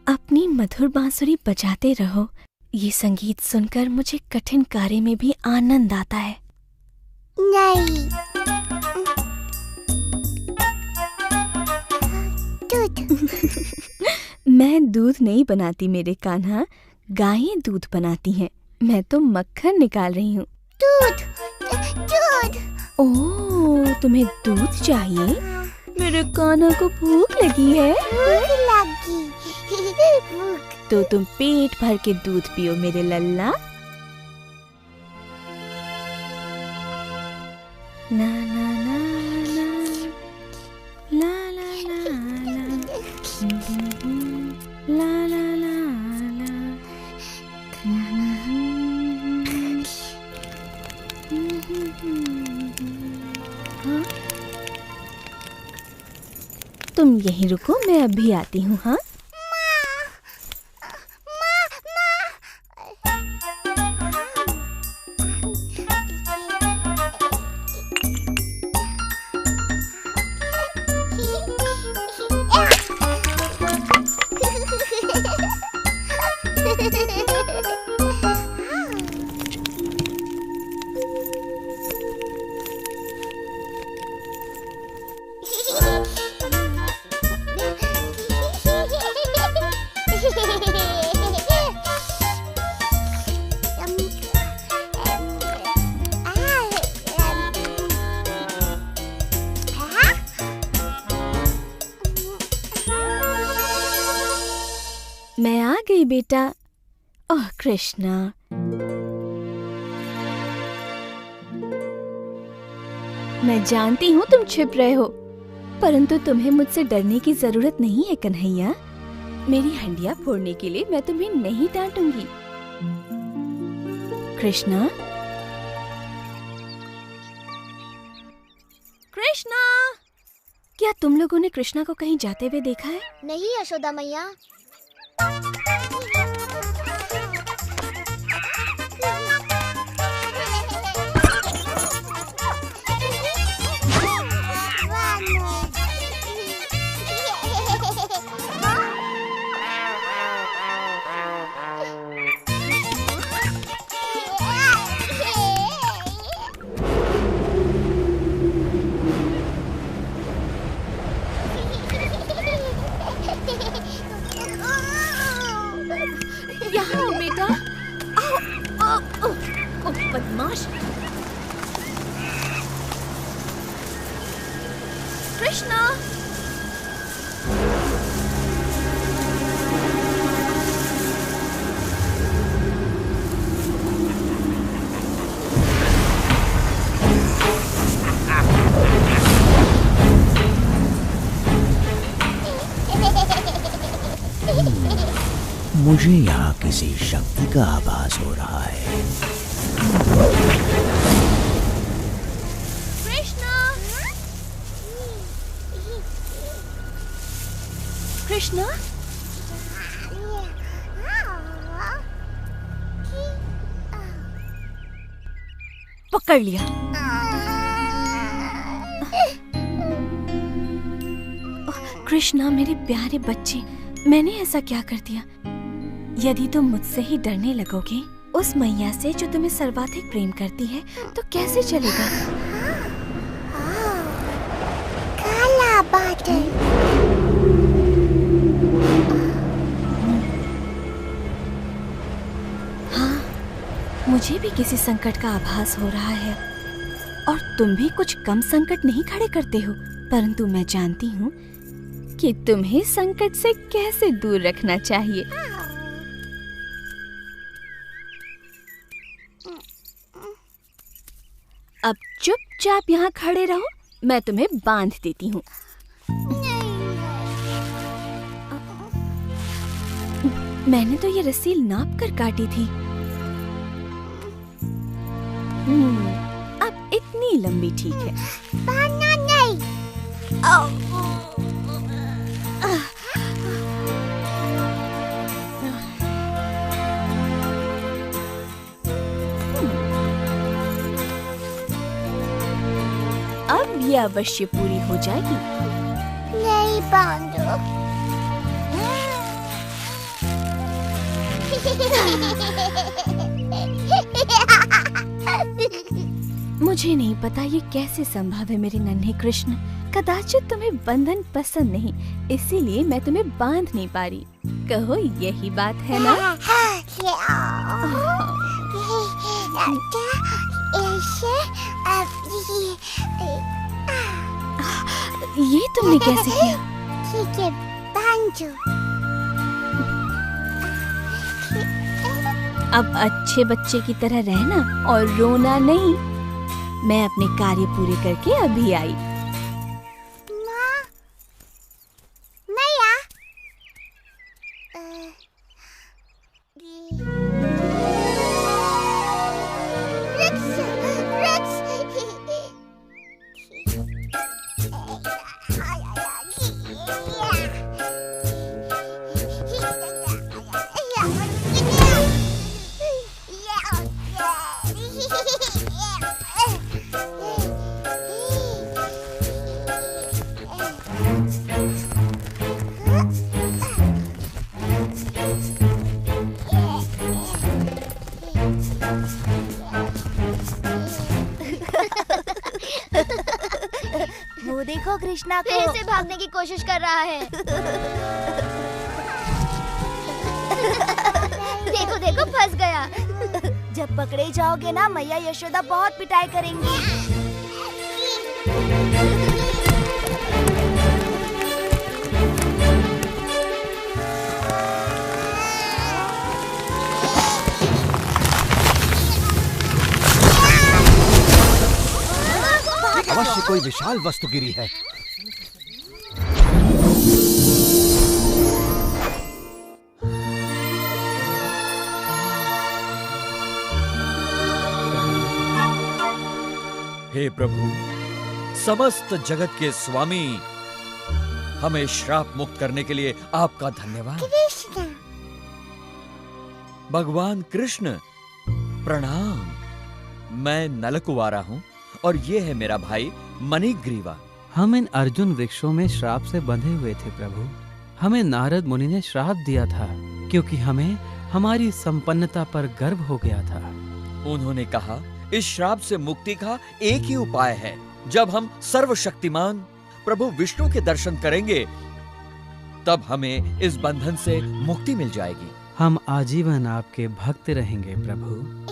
अपनी मधुर बांसुरी बजाते रहो। ये संगीत सुनकर मुझे कठिन कार्य में भी आनंद आता है। नहीं। दूध। मैं दूध नहीं बनाती मेरे कान्हा, गायें दूध बनाती हैं। मैं तो मक्खन निकाल रही हूँ। दूध। दूध। ओह, तुम्हें दूध चाहिए? मेरे कान्हा को भूख लगी है। भूख लगी। तो तुम पेट भर के दूध पियो मेरे लल्ला। ना ना ना ना ला ला ला ला ला ला ला ला। तुम यहीं रुको, मैं अभी आती हूँ। हाँ, मैं आ गई बेटा। ओह कृष्णा, मैं जानती हूँ तुम छिप रहे हो, परंतु तुम्हें मुझसे डरने की जरूरत नहीं है कन्हैया। मेरी हंडिया फोड़ने के लिए मैं तुम्हें नहीं डांटूंगी। कृष्णा, कृष्णा, क्या तुम लोगों ने कृष्णा को कहीं जाते हुए देखा है? नहीं यशोदा मैया। यहाँ आओ बेटा। आओ, आओ, आओ, ओ बदमाश। कृष्णा, मुझे यहाँ किसी शक्ति का आभास हो रहा है। कृष्णा, कृष्णा, पकड़ लिया। कृष्णा मेरे प्यारे बच्चे, मैंने ऐसा क्या कर दिया? यदि तुम मुझसे ही डरने लगोगे, उस मैया से जो तुम्हें सर्वाधिक प्रेम करती है, तो कैसे चलेगा? काला बादल। हाँ, मुझे भी किसी संकट का आभास हो रहा है, और तुम भी कुछ कम संकट नहीं खड़े करते हो, परंतु मैं जानती हूँ कि तुम्हें संकट से कैसे दूर रखना चाहिए। अब चुपचाप यहाँ खड़े रहो, मैं तुम्हें बांध देती हूँ। मैंने तो ये रस्सी नाप कर काटी थी। अब इतनी लंबी ठीक है। बांधना नहीं। अब ये अवश्य पूरी हो जाएगी। नहीं बांधो। मुझे नहीं पता ये कैसे संभव है मेरे नन्हे कृष्ण। कदाचित तुम्हें बंधन पसंद नहीं, इसीलिए मैं तुम्हें बांध नहीं पा रही। कहो यही बात है ना? ये तुमने कैसे किया? ठीक है, बांधो। अब अच्छे बच्चे की तरह रहना और रोना नहीं। मैं अपने कार्य पूरे करके अभी आई। माँ, मैया। वो देखो कृष्णा को फिर से भागने की कोशिश कर रहा है। देखो देखो फंस गया। जब पकड़े जाओगे ना, मैया यशोदा बहुत पिटाई करेंगी। अवश्य कोई विशाल वस्तु गिरी है। हे प्रभु, समस्त जगत के स्वामी, हमें श्राप मुक्त करने के लिए आपका धन्यवाद। कृष्ण। भगवान कृष्ण, प्रणाम। मैं नलकुवारा हूँ और ये है मेरा भाई मणिग्रीवा। हम इन अर्जुन वृक्षों में श्राप से बंधे हुए थे प्रभु। हमें नारद मुनि ने श्राप दिया था क्योंकि हमें हमारी संपन्नता पर गर्व हो गया था। उन्होंने कहा, इस श्राप से मुक्ति का एक ही उपाय है। जब हम सर्वशक्तिमान प्रभु विष्णु के दर्शन करेंगे, तब हमें इस बंधन से मुक्ति मिल जाएगी। हम आजीवन आपके भक्त रहेंगे प्रभु।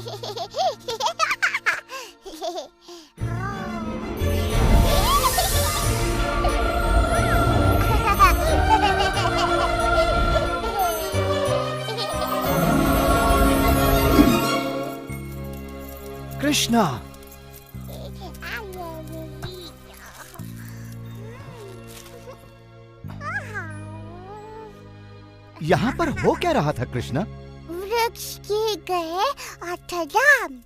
कृष्णा, यहाँ पर हो क्या रहा था कृष्णा? वृक्ष गिर गए और धड़ाम।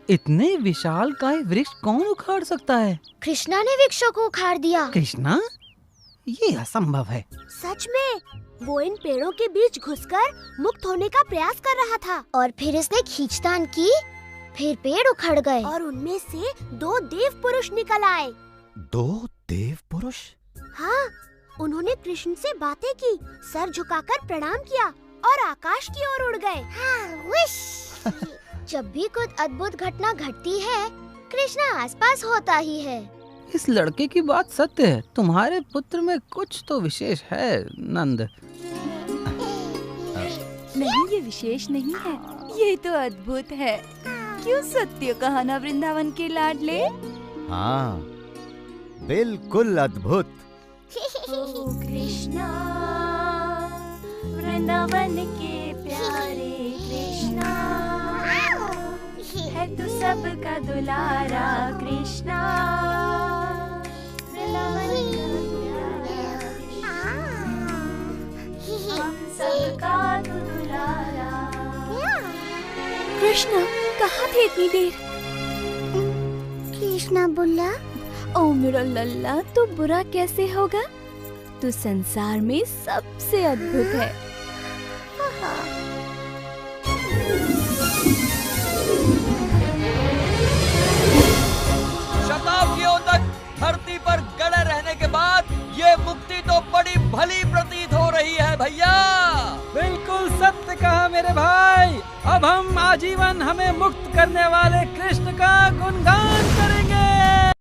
इतने विशालकाय वृक्ष कौन उखाड़ सकता है? कृष्णा ने वृक्षों को उखाड़ दिया। कृष्णा, ये असंभव है। सच में वो इन पेड़ों के बीच घुसकर मुक्त होने का प्रयास कर रहा था और फिर इसने खींचतान की, फिर पेड़ उखड़ गए और उनमें से 2 देव पुरुष निकल आए। 2 देव पुरुष? हाँ, उन्होंने कृष्ण से बातें की, सर झुकाकर प्रणाम किया और आकाश की ओर उड़ गए। जब भी कुछ अद्भुत घटना घटती है, कृष्णा आसपास होता ही है। इस लड़के की बात सत्य है। तुम्हारे पुत्र में कुछ तो विशेष है नंद। नहीं, ये विशेष नहीं है, ये तो अद्भुत है। क्यों सत्य कहा ना वृंदावन के लाडले? हाँ, बिल्कुल अद्भुत। कृष्णा, वृंदावन के प्यारे कृष्णा, है तू सबका दुलारा कृष्णा। सबका तू दुलारा। कृष्णा कहाँ थे इतनी देर? कृष्णा बोला, ओ मेरा लल्ला, तू बुरा कैसे होगा? तू संसार में सबसे अद्भुत है। शताब्दियों तक धरती पर गड़े रहने के बाद ये मुक्ति तो बड़ी भली प्रतीत हो रही है भैया। बिल्कुल सत्य कहा मेरे भाई। अब हम आजीवन हमें मुक्त करने वाले कृष्ण का गुणगान करेंगे।